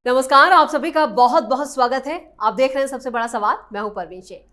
नमस्कार, आप सभी का बहुत बहुत स्वागत है। आप देख रहे हैं सबसे बड़ा सवाल। मैं हूं परवीन शेख।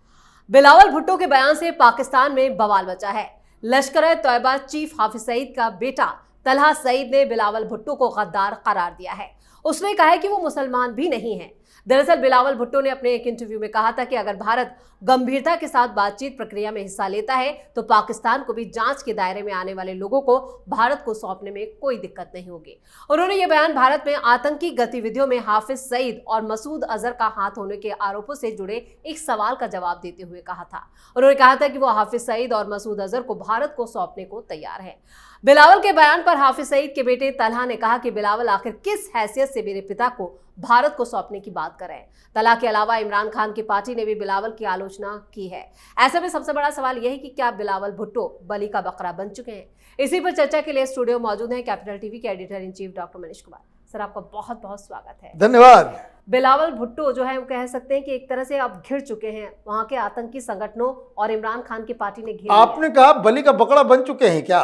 बिलावल भुट्टो के बयान से पाकिस्तान में बवाल मचा है। लश्कर-ए-तौयबा चीफ हाफिज सईद का बेटा तलहा सईद ने बिलावल भुट्टो को गद्दार करार दिया है। उसने कहा है कि वो मुसलमान भी नहीं है। दरअसल बिलावल भुट्टो ने अपने एक इंटरव्यू में कहा था कि अगर भारत गंभीरता के साथ बातचीत प्रक्रिया में हिस्सा लेता है तो पाकिस्तान को भी जांच के दायरे में आने वाले लोगों को भारत को सौंपने में कोई दिक्कत नहीं होगी। उन्होंने ये बयान भारत में आतंकी गतिविधियों में हाफिज सईद और मसूद अजहर का हाथ होने के आरोपों से जुड़े एक सवाल का जवाब देते हुए कहा था। उन्होंने कहा था कि वो हाफिज सईद और मसूद अजहर को भारत को सौंपने को तैयार है। बिलावल के बयान पर हाफिज सईद के बेटे तलहा ने कहा कि बिलावल आखिर किस हैसियत से मेरे पिता को भारत को सौंपने की बात कर रहे हैं। तलहा के अलावा इमरान खान की पार्टी ने भी बिलावल की आलोचना की है। ऐसे में सबसे बड़ा सवाल यह है कि क्या बिलावल भुट्टो बलि का बकरा बन चुके हैं। इसी पर चर्चा के लिए स्टूडियो मौजूद हैं कैपिटल टीवी के editor in chief doctor Manish Kumar. Sir, आपका बहुत बहुत स्वागत है। धन्यवाद। बिलावल भुट्टो जो है वो कह सकते हैं कि एक तरह से अब घिर चुके हैं। वहां के आतंकी संगठनों और इमरान खान की पार्टी ने घेर। आपने कहा बलि का बकरा बन चुके हैं क्या?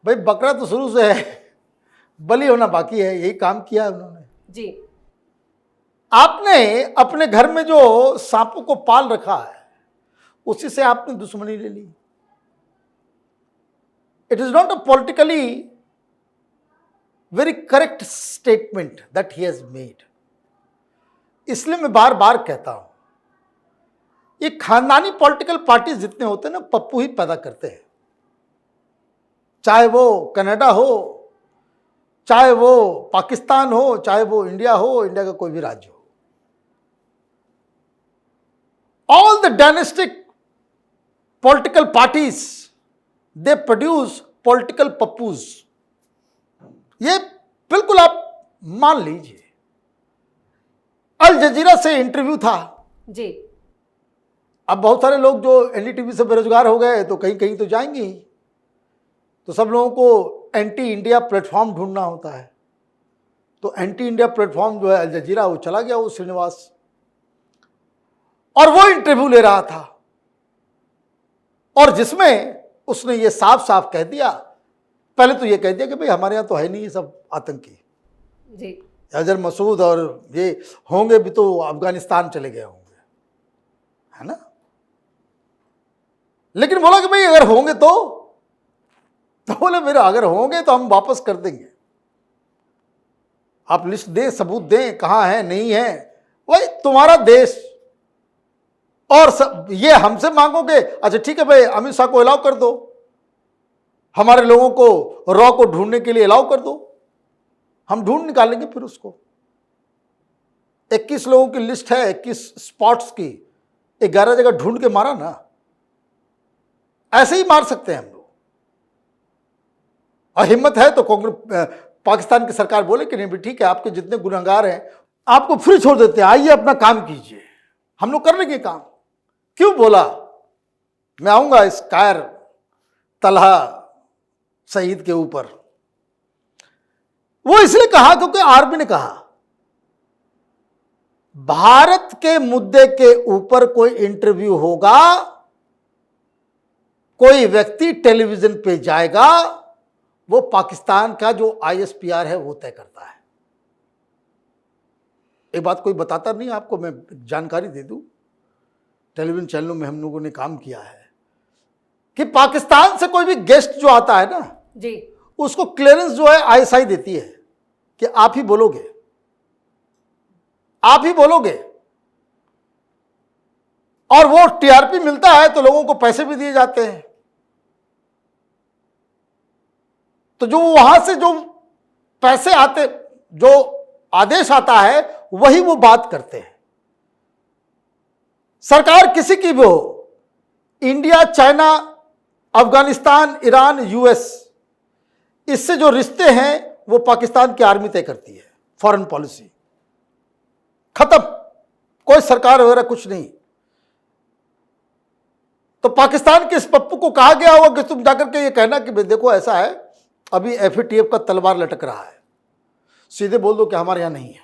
भाई बकरा तो शुरू से है, बलि होना बाकी है। यही काम किया है उन्होंने जी। आपने अपने घर में जो सांपों को पाल रखा है उसी से आपने दुश्मनी ले ली। It is not a politically very correct statement that he has made. इसलिए मैं बार बार कहता हूं, ये खानदानी पॉलिटिकल पार्टीज जितने होते हैं ना, पप्पू ही पैदा करते हैं। चाहे वो कनाडा हो, चाहे वो पाकिस्तान हो, चाहे वो इंडिया हो, इंडिया का कोई भी राज्य हो। All the dynastic political parties, they produce political पप्पूज। ये बिल्कुल आप मान लीजिए। अल जजीरा से इंटरव्यू था जी। अब बहुत सारे लोग जो एनडीटीवी से बेरोजगार हो गए तो कहीं कहीं तो जाएंगे ही। तो सब लोगों को एंटी इंडिया प्लेटफॉर्म ढूंढना होता है। तो एंटी इंडिया प्लेटफॉर्म जो है अल जजीरा, वो चला गया वो श्रीनिवास, और वो इंटरव्यू ले रहा था और जिसमें उसने ये साफ साफ कह दिया। पहले तो ये कह दिया कि भाई हमारे यहाँ तो है नहीं ये सब आतंकी जी। अजहर मसूद, और ये होंगे भी तो अफगानिस्तान चले गए होंगे, है ना। लेकिन बोला कि भाई अगर होंगे तो बोले मेरे अगर होंगे तो हम वापस कर देंगे। आप लिस्ट दें, सबूत दें, कहाँ है नहीं है, वही तुम्हारा देश। और सब ये हमसे मांगोगे, अच्छा ठीक है भाई अमित शाह को अलाउ कर दो, हमारे लोगों को रॉ को ढूंढने के लिए अलाउ कर दो, हम ढूंढ निकालेंगे फिर उसको। 21 लोगों की लिस्ट है, 21 स्पॉट्स की, 11 जगह ढूंढ के मारा ना। ऐसे ही मार सकते हैं हम लोग। और हिम्मत है तो कांग्रेस पाकिस्तान की सरकार बोले कि नहीं भी ठीक है, आपके जितने गुनहगार हैं आपको फ्री छोड़ देते हैं, आइए अपना काम कीजिए, हम लोग कर लेंगे काम। क्यों बोला? मैं आऊंगा इस कायर तलहा सईद के ऊपर। वो इसलिए कहा क्योंकि आर्मी ने कहा भारत के मुद्दे के ऊपर कोई इंटरव्यू होगा, कोई व्यक्ति टेलीविजन पे जाएगा, वो पाकिस्तान का जो आईएसपीआर है वो तय करता है। एक बात कोई बताता नहीं, आपको मैं जानकारी दे दूं, टेलीविजन चैनलों में हम लोगों ने काम किया है कि पाकिस्तान से कोई भी गेस्ट जो आता है ना जी, उसको क्लियरेंस जो है आईएसआई देती है कि आप ही बोलोगे, आप ही बोलोगे। और वो टीआरपी मिलता है तो लोगों को पैसे भी दिए जाते हैं। तो जो वहां से जो पैसे आते, जो आदेश आता है, वही वो बात करते हैं। सरकार किसी की भी हो, India, China, Afghanistan, Iran, US, इससे जो रिश्ते हैं वो पाकिस्तान की आर्मी तय करती है। फॉरेन पॉलिसी खत्म, कोई सरकार वगैरह कुछ नहीं। तो पाकिस्तान के इस पप्पू को कहा गया होगा कि तुम जाकर के ये कहना कि देखो ऐसा है, अभी एफएटीएफ का तलवार लटक रहा है, सीधे बोल दो कि हमारे यहां नहीं है,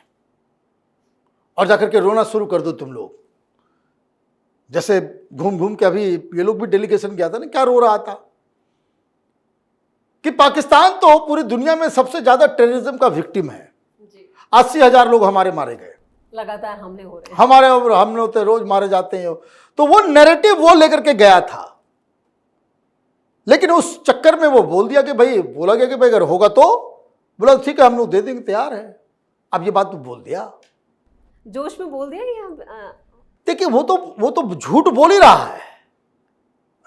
और जाकर के रोना शुरू कर दो तुम लोग। जैसे घूम घूम के अभी ये लोग भी डेलीगेशन गया था ना, क्या रो रहा था कि पाकिस्तान तो पूरी दुनिया में सबसे ज्यादा टेररिज्म का विक्टिम है। 80,000 लोग हमारे मारे गए, लगातार हमले हो रहे हैं। हमारे ऊपर हमले होते, रोज मारे जाते हैं। तो वो नैरेटिव वो लेकर के गया था, लेकिन उस चक्कर में वो बोल दिया कि भाई, बोला गया कि भाई अगर होगा तो, बोला ठीक है हम लोग दे देंगे, तैयार है। अब ये बात तो बोल दिया, जोश में बोल दिया या देखिए वो तो झूठ बोल ही रहा है।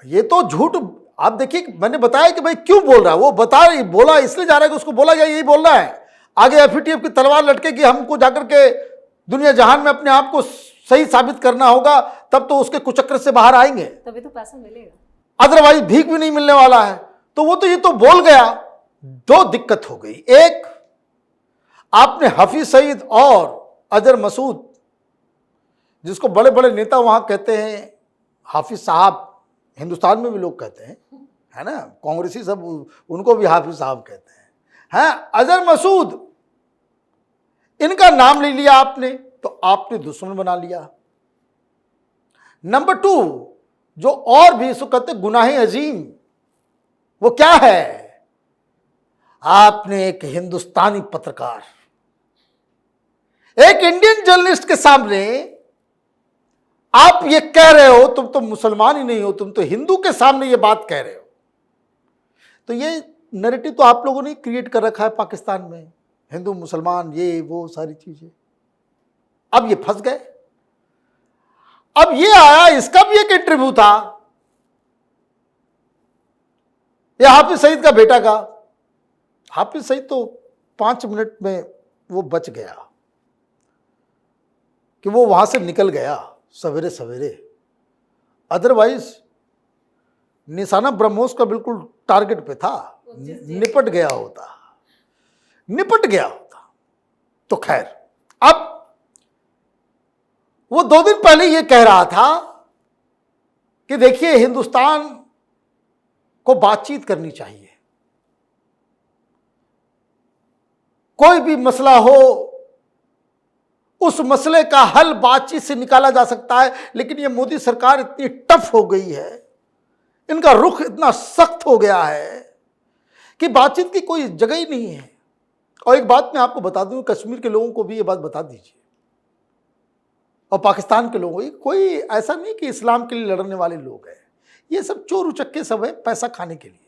ये तो झूठ, आप देखिए मैंने बताया कि भाई क्यों बोल रहा है, वो बोला इसलिए जा रहा है कि उसको बोला गया यही बोल रहा है। आगे एफएटीएफ की तलवार लटके कि हमको जाकर के दुनिया जहान में अपने आप को सही साबित करना होगा, तब तो उसके कुचक्कर से बाहर आएंगे, तभी तो पैसा मिलेगा, अदरवाइज भीख भी नहीं मिलने वाला है। तो वो तो ये तो बोल गया। दो दिक्कत हो गई, एक आपने हफीज सईद और अजहर मसूद, जिसको बड़े बड़े नेता वहां कहते हैं हाफिज साहब, हिंदुस्तान में भी लोग कहते हैं, है ना, कांग्रेसी सब उनको भी हाफिज साहब कहते हैं। अजहर मसूद, इनका नाम ले लिया आपने तो आपने दुश्मन बना लिया। नंबर 2, जो और भी इसको कहते गुनाह अजीम, वो क्या है, आपने एक हिंदुस्तानी पत्रकार, एक इंडियन जर्नलिस्ट के सामने आप ये कह रहे हो, तुम तो मुसलमान ही नहीं हो, तुम तो हिंदू के सामने ये बात कह रहे हो। तो ये नैरेटिव तो आप लोगों ने क्रिएट कर रखा है पाकिस्तान में, हिंदू मुसलमान ये वो सारी चीजें। अब ये फंस गए। अब ये आया, इसका भी एक इंटरव्यू था, ये हाफिज सईद का बेटा का। हाफिज सईद तो 5 मिनट में वो बच गया कि वो वहां से निकल गया सवेरे सवेरे, अदरवाइज निशाना ब्रह्मोस का बिल्कुल टारगेट पे था, निपट गया होता। तो खैर, अब वो 2 दिन पहले ये कह रहा था कि देखिए हिंदुस्तान को बातचीत करनी चाहिए, कोई भी मसला हो उस मसले का हल बातचीत से निकाला जा सकता है। लेकिन ये मोदी सरकार इतनी टफ हो गई है, इनका रुख इतना सख्त हो गया है कि बातचीत की कोई जगह ही नहीं है। और एक बात मैं आपको बता दूं, कश्मीर के लोगों को भी ये बात बता दीजिए, और पाकिस्तान के लोगों को, कोई ऐसा नहीं कि इस्लाम के लिए लड़ने वाले लोग हैं, ये सब चोर उचक्के सब है, पैसा खाने के लिए।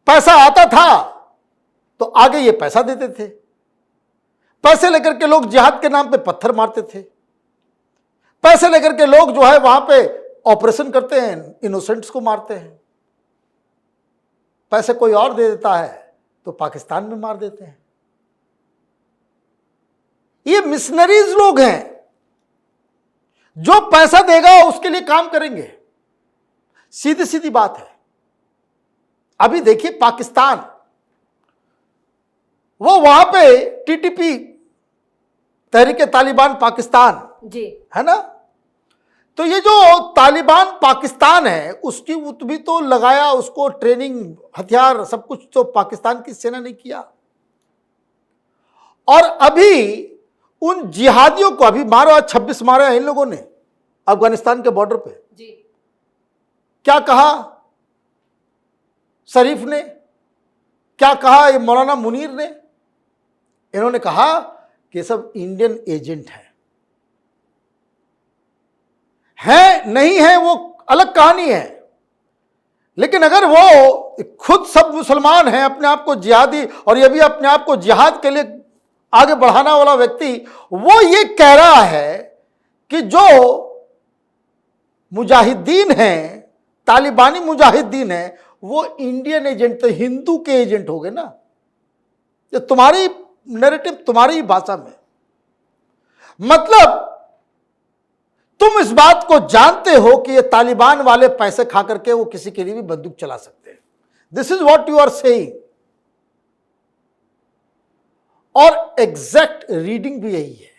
पैसा आता था तो आगे ये पैसा देते थे, पैसे लेकर के लोग जिहाद के नाम पे पत्थर मारते थे, पैसे लेकर के लोग जो है वहां पे ऑपरेशन करते हैं, इनोसेंट्स को मारते हैं। पैसे कोई और दे देता है तो पाकिस्तान में मार देते हैं। ये मिशनरीज लोग हैं, जो पैसा देगा उसके लिए काम करेंगे, सीधी सीधी बात है। अभी देखिए पाकिस्तान, वो वहां पे टीटीपी, तहरीके तालिबान पाकिस्तान जी, है ना, तो ये जो तालिबान पाकिस्तान है उसकी भी तो लगाया, उसको ट्रेनिंग, हथियार सब कुछ तो पाकिस्तान की सेना ने किया। और अभी उन जिहादियों को अभी मारो, 26 मारे इन लोगों ने अफगानिस्तान के बॉर्डर पे। जी, क्या कहा शरीफ ने, क्या कहा ये मौलाना मुनीर ने, इन्होंने कहा कि सब इंडियन एजेंट है नहीं है वो अलग कहानी है। लेकिन अगर वो खुद सब मुसलमान हैं, अपने आप को जिहादी, और ये भी अपने आप को जिहाद के लिए आगे बढ़ाने वाला व्यक्ति, वो ये कह रहा है कि जो मुजाहिदीन हैं, तालिबानी मुजाहिदीन हैं, वो इंडियन एजेंट, तो हिंदू के एजेंट हो गए ना। ये तुम्हारी नैरेटिव, तुम्हारी भाषा में, मतलब तुम इस बात को जानते हो कि ये तालिबान वाले पैसे खा करके वो किसी के लिए भी बंदूक चला सकते हैं। This is what you are saying, और एग्जैक्ट रीडिंग भी यही है।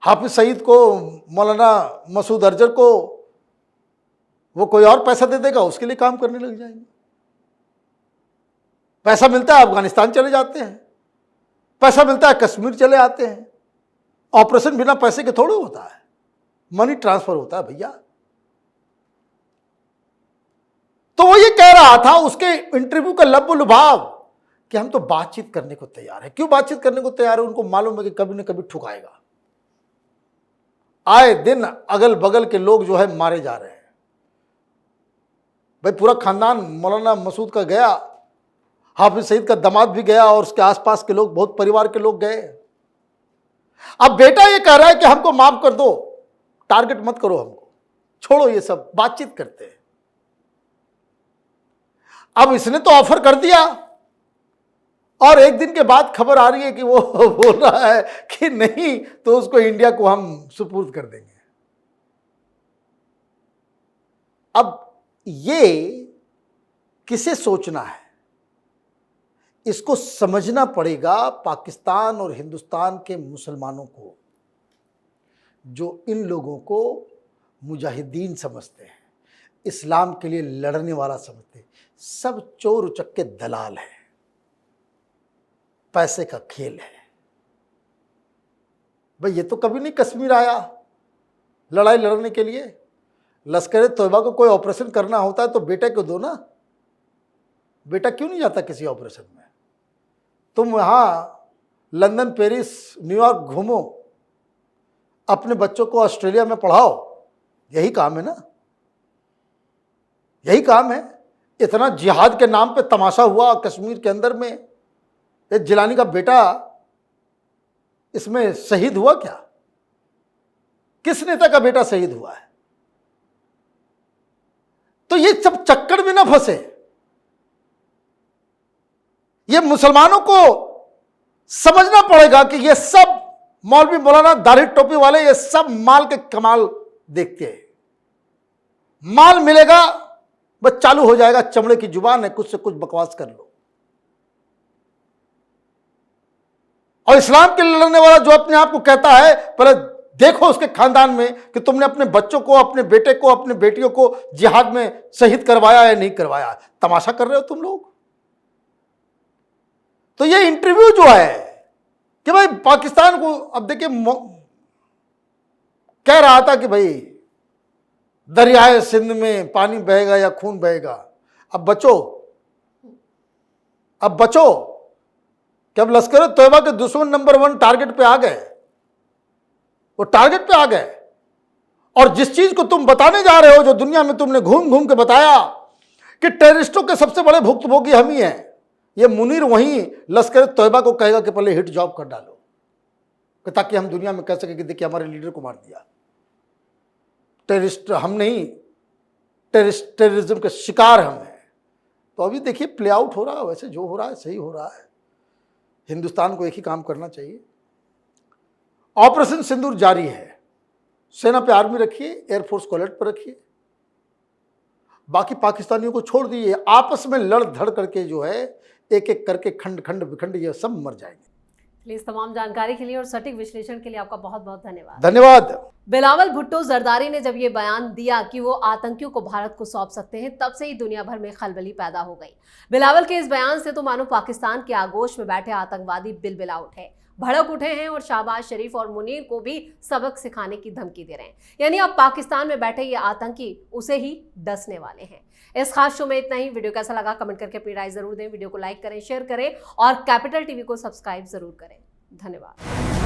हाफिज सईद को, मौलाना मसूद अजहर को वो कोई और पैसा दे देगा, उसके लिए काम करने लग जाएंगे। पैसा मिलता है अफगानिस्तान चले जाते हैं, पैसा मिलता है कश्मीर चले आते हैं। ऑपरेशन बिना पैसे के थोड़े होता है, मनी ट्रांसफर होता है भैया। तो वो ये कह रहा था, उसके इंटरव्यू का लब्बो लुभाव कि हम तो बातचीत करने को तैयार है। क्यों बातचीत करने को तैयार है? उनको मालूम है कि कभी न कभी ठुकाएगा। आए दिन अगल बगल के लोग जो है मारे जा रहे हैं। भाई पूरा खानदान मौलाना मसूद का गया, हाफिज सईद का दामाद भी गया और उसके आसपास के लोग, बहुत परिवार के लोग गए। अब बेटा ये कह रहा है कि हमको माफ कर दो, टारगेट मत करो हमको, छोड़ो ये सब, बातचीत करते हैं। अब इसने तो ऑफर कर दिया और एक दिन के बाद खबर आ रही है कि वो बोल रहा है कि नहीं तो उसको इंडिया को हम सुपुर्द कर देंगे। अब ये किसे सोचना है? इसको समझना पड़ेगा पाकिस्तान और हिंदुस्तान के मुसलमानों को, जो इन लोगों को मुजाहिदीन समझते हैं, इस्लाम के लिए लड़ने वाला समझते हैं। सब चोर उचक्के दलाल हैं, पैसे का खेल है। भाई ये तो कभी नहीं कश्मीर आया लड़ाई लड़ने के लिए। लश्कर तोयबा को कोई ऑपरेशन करना होता है तो बेटे को दो ना, बेटा क्यों नहीं जाता किसी ऑपरेशन में? तुम वहाँ लंदन, पेरिस, न्यूयॉर्क घूमो, अपने बच्चों को ऑस्ट्रेलिया में पढ़ाओ, यही काम है ना, यही काम है। इतना जिहाद के नाम पे तमाशा हुआ कश्मीर के अंदर में, ये जिलानी का बेटा इसमें शहीद हुआ क्या? किस नेता का बेटा शहीद हुआ है? तो ये सब चक्कर में ना फंसे। ये मुसलमानों को समझना पड़ेगा कि ये सब मौलवी मौलाना दाढ़ी टोपी वाले ये सब माल के कमाल देखते हैं। माल मिलेगा बस चालू हो जाएगा, चमड़े की जुबान है, कुछ से कुछ बकवास कर लो। और इस्लाम के लिए लड़ने वाला जो अपने आप को कहता है, पहले देखो उसके खानदान में कि तुमने अपने बच्चों को, अपने बेटे को, अपने बेटियों को जिहाद में शहीद करवाया या नहीं करवाया। तमाशा कर रहे हो तुम लोग। तो ये इंटरव्यू जो है कि भाई पाकिस्तान को, अब देखिए कह रहा था कि भाई दरियाए सिंध में पानी बहेगा या खून बहेगा। अब बचो, अब बचो कि अब लश्कर तोयबा के दुश्मन नंबर 1 टारगेट पे आ गए, वो टारगेट पे आ गए। और जिस चीज को तुम बताने जा रहे हो, जो दुनिया में तुमने घूम घूम के बताया कि टेररिस्टों के सबसे बड़े भुक्तभोगी हम ही हैं, ये मुनीर वहीं लश्कर तोयबा को कहेगा कि पहले हिट जॉब कर डालो, ताकि हम दुनिया में कह सके कि देखिए हमारे लीडर को मार दिया। टेररिस्ट हम नहीं, टेररिज्म के शिकार हम हैं। तो अभी देखिए प्ले आउट हो रहा है, वैसे जो हो रहा है सही हो रहा है। हिंदुस्तान को एक ही काम करना चाहिए, ऑपरेशन सिंदूर जारी है, सेना पे आर्मी रखिए, एयरफोर्स को अलर्ट पर रखिए, बाकी पाकिस्तानियों को छोड़ दीजिए। आपस में लड़ धड़ करके जो है एक एक करके खंड खंड विखंड ये सब मर जाएंगे। प्लीज तमाम जानकारी के लिए और सटीक विश्लेषण के लिए आपका बहुत बहुत धन्यवाद। धन्यवाद। बिलावल भुट्टो जरदारी ने जब ये बयान दिया कि वो आतंकियों को भारत को सौंप सकते हैं, तब से ही दुनिया भर में खलबली पैदा हो गई। बिलावल के इस बयान से तो मानो पाकिस्तान के आगोश में बैठे आतंकवादी बिलबिला उठे, भड़क उठे हैं और शहबाज शरीफ और मुनीर को भी सबक सिखाने की धमकी दे रहे हैं। यानी अब पाकिस्तान में बैठे ये आतंकी उसे ही डसने वाले हैं। इस खास शो में इतना ही। वीडियो कैसा लगा कमेंट करके अपनी राय जरूर दें, वीडियो को लाइक करें, शेयर करें और कैपिटल टीवी को सब्सक्राइब जरूर करें। धन्यवाद।